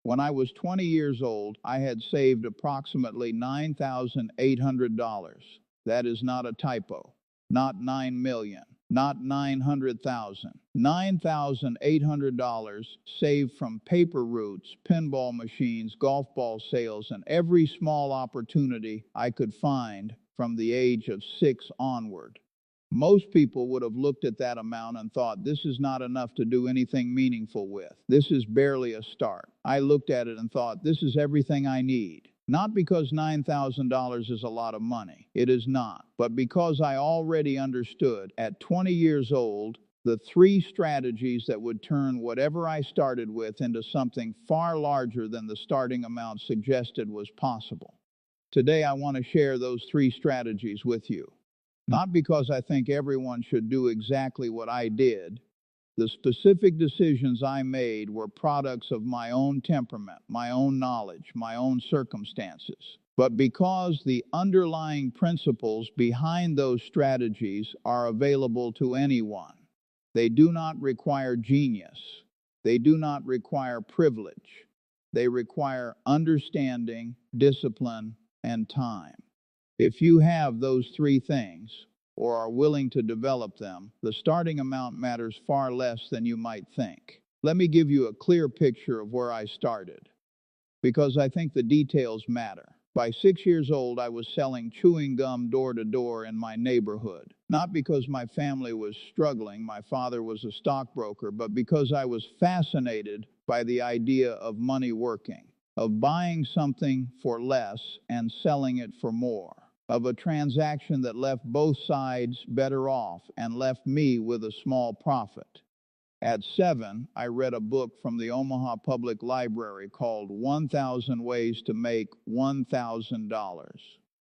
When I was 20 years old, I had saved approximately $9,800. That is not a typo. Not 9 million, not 900,000. $9,800 saved from paper routes, pinball machines, golf ball sales, and every small opportunity I could find from the age of 6 onward. Most people would have looked at that amount and thought, this is not enough to do anything meaningful with. This is barely a start. I looked at it and thought, this is everything I need. Not because $9,000 is a lot of money. It is not. But because I already understood at 20 years old the 3 strategies that would turn whatever I started with into something far larger than the starting amount suggested was possible. Today I want to share those 3 strategies with you. Not because I think everyone should do exactly what I did. The specific decisions I made were products of my own temperament, my own knowledge, my own circumstances. But because the underlying principles behind those strategies are available to anyone. They do not require genius. They do not require privilege. They require understanding, discipline, and time. If you have those 3 things, or are willing to develop them, the starting amount matters far less than you might think. Let me give you a clear picture of where I started, because I think the details matter. By 6 years old, I was selling chewing gum door to door in my neighborhood. Not because my family was struggling, my father was a stockbroker, but because I was fascinated by the idea of money working, of buying something for less and selling it for more, of a transaction that left both sides better off and left me with a small profit. At 7, I read a book from the Omaha Public Library called 1,000 Ways to Make $1,000.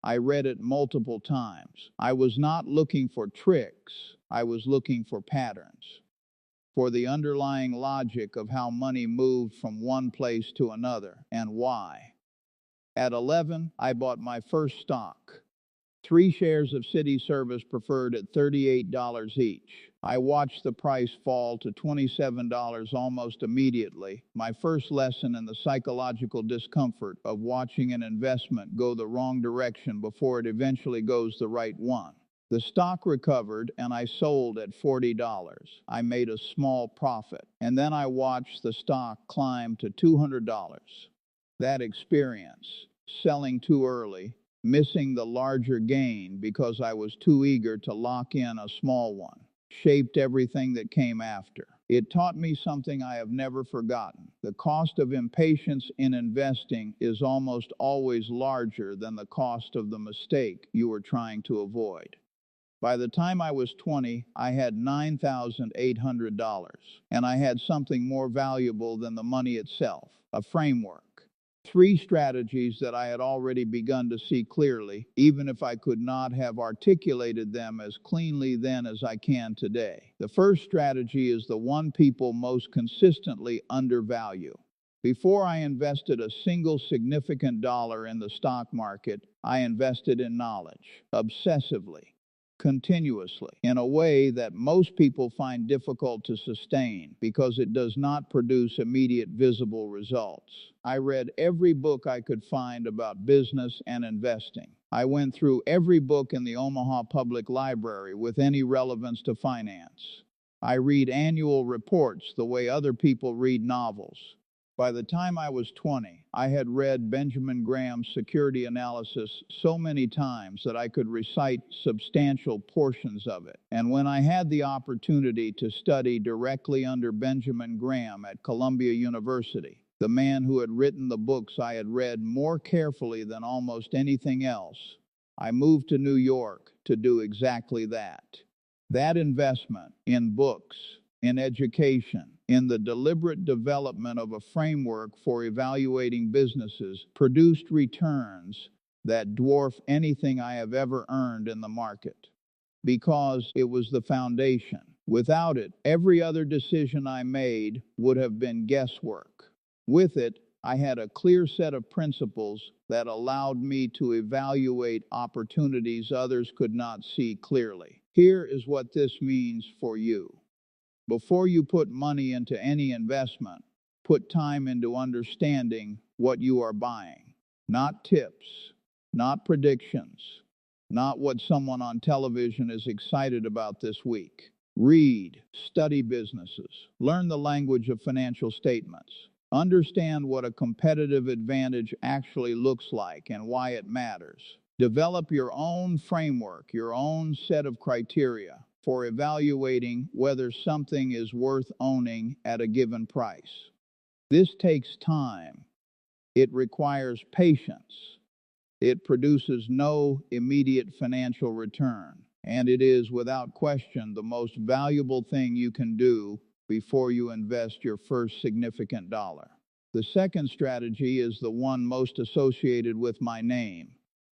I read it multiple times. I was not looking for tricks. I was looking for patterns, for the underlying logic of how money moved from one place to another and why. At 11, I bought my first stock. 3 shares of City Service Preferred at $38 each. I watched the price fall to $27 almost immediately, my first lesson in the psychological discomfort of watching an investment go the wrong direction before it eventually goes the right one. The stock recovered and I sold at $40. I made a small profit, and then I watched the stock climb to $200. That experience, selling too early, missing the larger gain because I was too eager to lock in a small one, shaped everything that came after. It taught me something I have never forgotten. The cost of impatience in investing is almost always larger than the cost of the mistake you were trying to avoid. By the time I was 20, I had $9,800, and I had something more valuable than the money itself, a framework. 3 strategies that I had already begun to see clearly, even if I could not have articulated them as cleanly then as I can today. The first strategy is the one people most consistently undervalue. Before I invested a single significant dollar in the stock market, I invested in knowledge, obsessively, continuously, in a way that most people find difficult to sustain because it does not produce immediate visible results. I read every book I could find about business and investing. I went through every book in the Omaha Public Library with any relevance to finance. I read annual reports the way other people read novels. By the time I was 20, I had read Benjamin Graham's security analysis so many times that I could recite substantial portions of it. And when I had the opportunity to study directly under Benjamin Graham at Columbia University, the man who had written the books I had read more carefully than almost anything else, I moved to New York to do exactly that. That investment in books, in education, in the deliberate development of a framework for evaluating businesses produced returns that dwarf anything I have ever earned in the market, because it was the foundation. Without it, every other decision I made would have been guesswork. With it, I had a clear set of principles that allowed me to evaluate opportunities others could not see clearly. Here is what this means for you. Before you put money into any investment, Put time into understanding what you are buying. Not tips, not predictions, not what someone on television is excited about this week. Read, study businesses, learn the language of financial statements, understand what a competitive advantage actually looks like and why it matters. Develop your own framework, your own set of criteria for evaluating whether something is worth owning at a given price. This takes time. It requires patience. It produces no immediate financial return, and it is without question the most valuable thing you can do before you invest your first significant dollar. The second strategy is the one most associated with my name,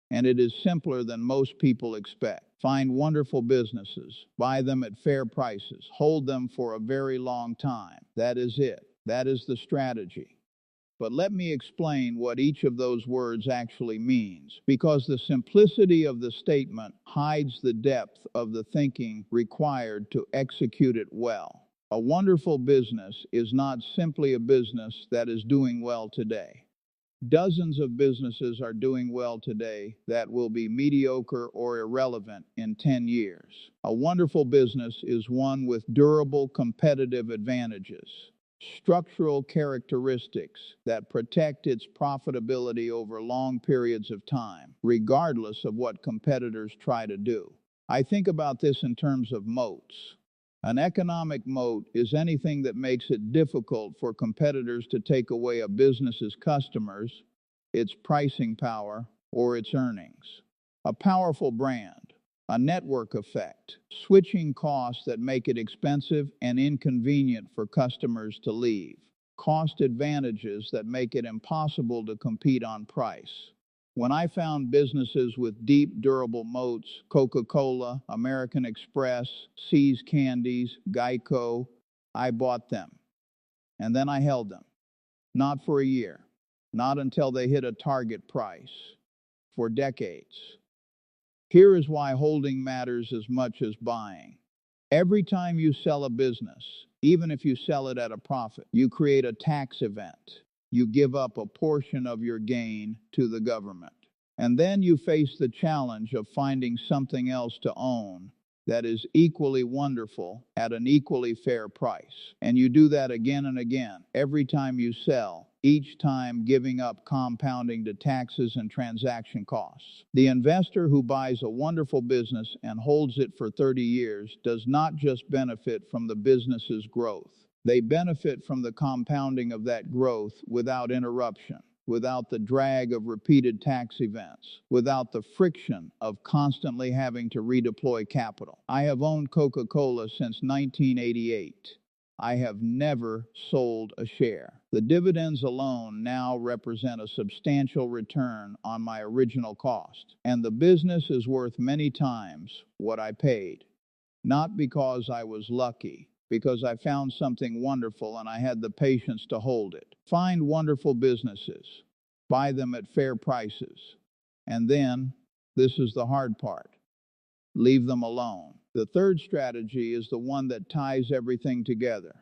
and it is simpler than most people expect. Find wonderful businesses, buy them at fair prices, hold them for a very long time. That is it. That is the strategy. But let me explain what each of those words actually means, because the simplicity of the statement hides the depth of the thinking required to execute it well. A wonderful business is not simply a business that is doing well today. Dozens of businesses are doing well today that will be mediocre or irrelevant in 10 years. A wonderful business is one with durable competitive advantages, structural characteristics that protect its profitability over long periods of time, regardless of what competitors try to do. I think about this in terms of moats. An economic moat is anything that makes it difficult for competitors to take away a business's customers, its pricing power, or its earnings. A powerful brand, a network effect, switching costs that make it expensive and inconvenient for customers to leave, cost advantages that make it impossible to compete on price. When I found businesses with deep, durable moats, Coca-Cola, American Express, See's Candies, Geico, I bought them. And then I held them. Not for a year. Not until they hit a target price. For decades. Here is why holding matters as much as buying. Every time you sell a business, even if you sell it at a profit, you create a tax event. You give up a portion of your gain to the government. And then you face the challenge of finding something else to own that is equally wonderful at an equally fair price. And you do that again and again, every time you sell, each time giving up compounding to taxes and transaction costs. The investor who buys a wonderful business and holds it for 30 years does not just benefit from the business's growth. They benefit from the compounding of that growth without interruption, without the drag of repeated tax events, without the friction of constantly having to redeploy capital. I have owned Coca-Cola since 1988. I have never sold a share. The dividends alone now represent a substantial return on my original cost, and the business is worth many times what I paid. Not because I was lucky, because I found something wonderful and I had the patience to hold it. Find wonderful businesses, buy them at fair prices, and then, this is the hard part, leave them alone. The third strategy is the one that ties everything together,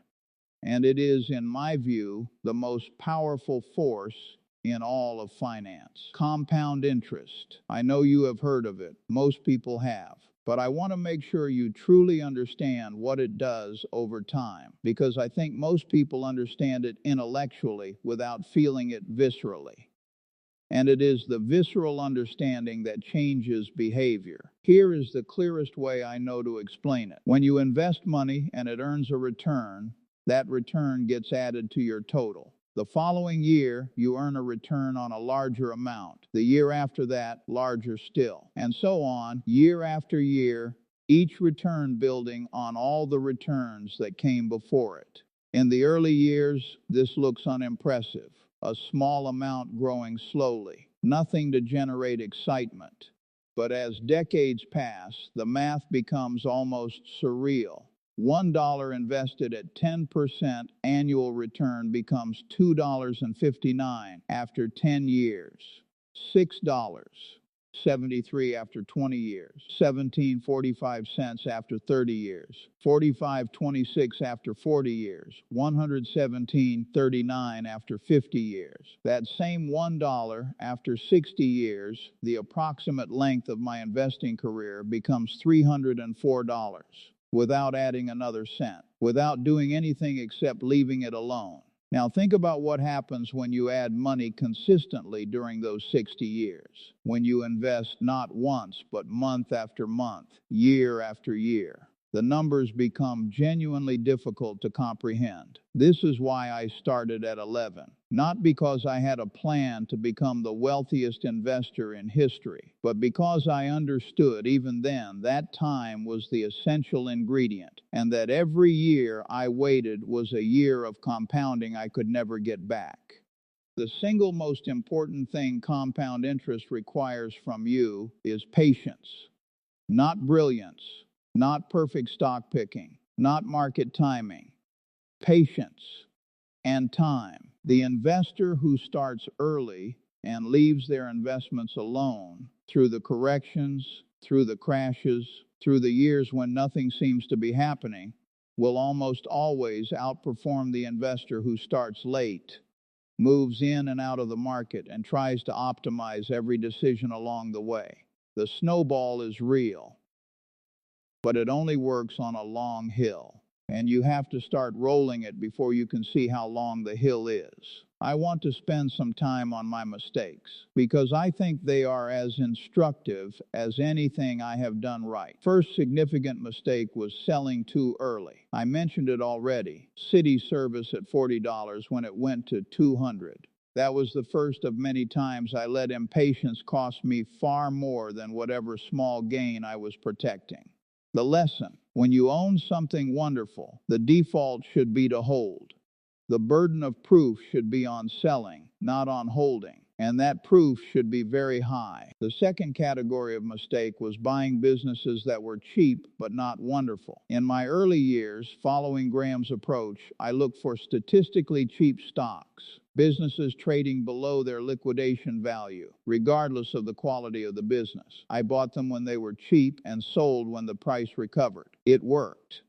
and it is, in my view, the most powerful force in all of finance. Compound interest. I know you have heard of it. Most people have. But I want to make sure you truly understand what it does over time, because I think most people understand it intellectually without feeling it viscerally. And it is the visceral understanding that changes behavior. Here is the clearest way I know to explain it. When you invest money and it earns a return, that return gets added to your total. The following year, you earn a return on a larger amount. The year after that, larger still. And so on, year after year, each return building on all the returns that came before it. In the early years, this looks unimpressive. A small amount growing slowly. Nothing to generate excitement. But as decades pass, the math becomes almost surreal. $1 invested at 10% annual return becomes $2.59 after 10 years. $6, 73 after 20 years, 17.45 after 30 years, 45.26 after 40 years, 117.39 after 50 years. That same $1 after 60 years, the approximate length of my investing career, becomes $304 without adding another cent, without doing anything except leaving it alone. Now think about what happens when you add money consistently during those 60 years, when you invest not once, but month after month, year after year. The numbers become genuinely difficult to comprehend. This is why I started at 11. Not because I had a plan to become the wealthiest investor in history, but because I understood even then that time was the essential ingredient, and that every year I waited was a year of compounding I could never get back. The single most important thing compound interest requires from you is patience, not brilliance, not perfect stock picking, not market timing. Patience and time. The investor who starts early and leaves their investments alone through the corrections, through the crashes, through the years when nothing seems to be happening, will almost always outperform the investor who starts late, moves in and out of the market, and tries to optimize every decision along the way. The snowball is real, but it only works on a long hill, and you have to start rolling it before you can see how long the hill is. I want to spend some time on my mistakes, because I think they are as instructive as anything I have done right. First significant mistake was selling too early. I mentioned it already. City service at $40 when it went to $200. That was the first of many times I let impatience cost me far more than whatever small gain I was protecting. The lesson: when you own something wonderful, the default should be to hold. The burden of proof should be on selling, not on holding, and that proof should be very high. The second category of mistake was buying businesses that were cheap but not wonderful. In my early years, following Graham's approach, I looked for statistically cheap stocks, businesses trading below their liquidation value, regardless of the quality of the business. I bought them when they were cheap and sold when the price recovered. It worked,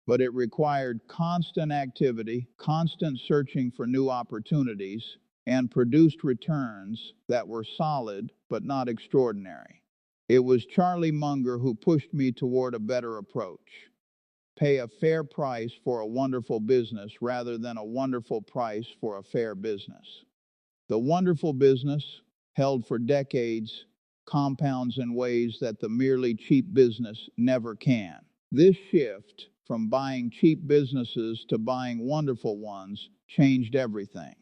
but it required constant activity, constant searching for new opportunities, and produced returns that were solid but not extraordinary. It was Charlie Munger who pushed me toward a better approach. Pay a fair price for a wonderful business rather than a wonderful price for a fair business. The wonderful business, held for decades, compounds in ways that the merely cheap business never can. This shift from buying cheap businesses to buying wonderful ones changed everything.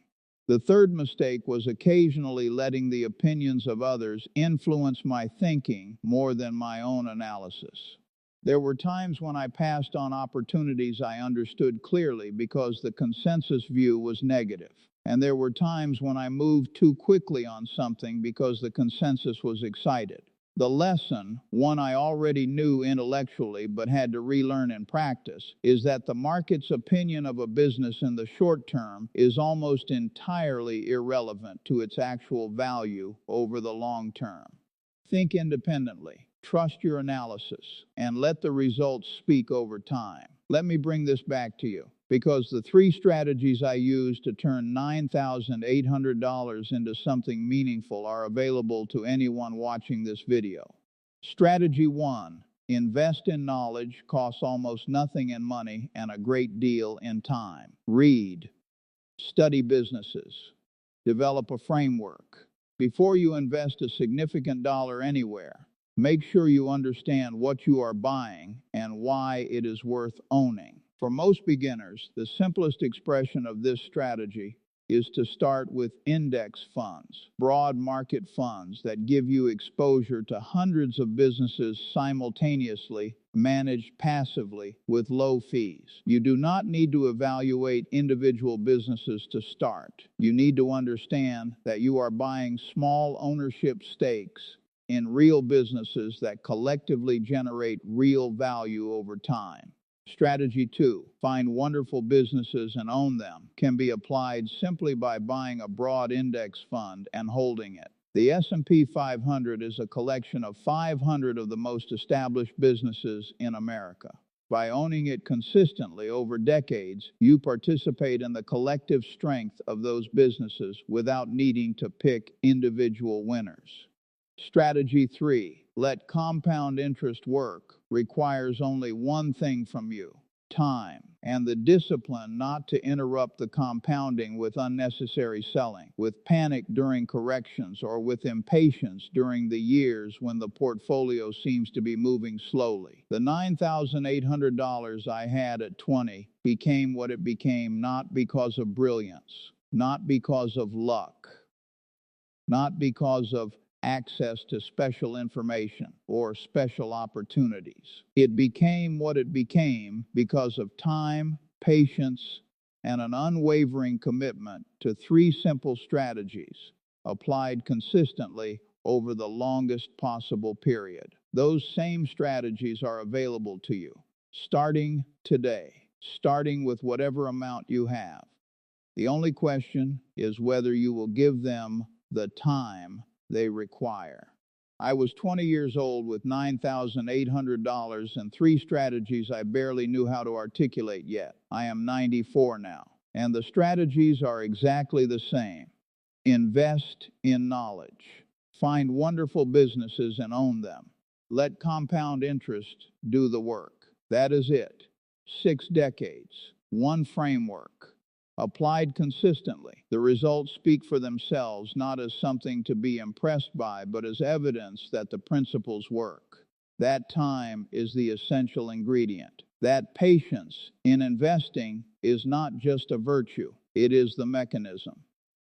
The third mistake was occasionally letting the opinions of others influence my thinking more than my own analysis. There were times when I passed on opportunities I understood clearly because the consensus view was negative. And there were times when I moved too quickly on something because the consensus was excited. The lesson, one I already knew intellectually but had to relearn in practice, is that the market's opinion of a business in the short term is almost entirely irrelevant to its actual value over the long term. Think independently, trust your analysis, and let the results speak over time. Let me bring this back to you, because the three strategies I used to turn $9,800 into something meaningful are available to anyone watching this video. Strategy 1. Invest in knowledge, costs almost nothing in money and a great deal in time. Read. Study businesses. Develop a framework. Before you invest a significant dollar anywhere, make sure you understand what you are buying and why it is worth owning. For most beginners, the simplest expression of this strategy is to start with index funds, broad market funds that give you exposure to hundreds of businesses simultaneously, managed passively with low fees. You do not need to evaluate individual businesses to start. You need to understand that you are buying small ownership stakes in real businesses that collectively generate real value over time. Strategy 2. Find wonderful businesses and own them. Can be applied simply by buying a broad index fund and holding it. The S&P 500 is a collection of 500 of the most established businesses in America. By owning it consistently over decades, you participate in the collective strength of those businesses without needing to pick individual winners. Strategy 3. Let compound interest work requires only one thing from you: time, and the discipline not to interrupt the compounding with unnecessary selling, with panic during corrections, or with impatience during the years when the portfolio seems to be moving slowly. The $9,800 I had at 20 became what it became not because of brilliance, not because of luck, not because of access to special information or special opportunities. It became what it became because of time, patience, and an unwavering commitment to three simple strategies applied consistently over the longest possible period. Those same strategies are available to you, starting today, starting with whatever amount you have. The only question is whether you will give them the time they require. I was 20 years old with $9,800 and three strategies I barely knew how to articulate yet. I am 94 now, and the strategies are exactly the same. Invest in knowledge. Find wonderful businesses and own them. Let compound interest do the work. That is it. 6 decades, one framework. Applied consistently, the results speak for themselves, not as something to be impressed by, but as evidence that the principles work. That time is the essential ingredient. That patience in investing is not just a virtue, it is the mechanism.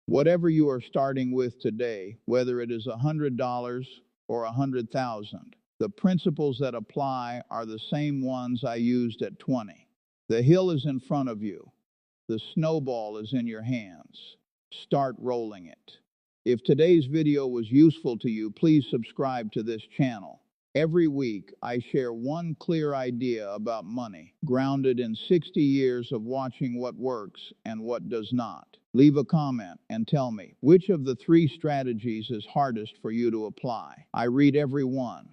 Whatever you are starting with today, whether it is $100 or $100,000, the principles that apply are the same ones I used at 20. The hill is in front of you. The snowball is in your hands. Start rolling it. If today's video was useful to you, please subscribe to this channel. Every week, I share one clear idea about money, grounded in 60 years of watching what works and what does not. Leave a comment and tell me which of the three strategies is hardest for you to apply. I read every one.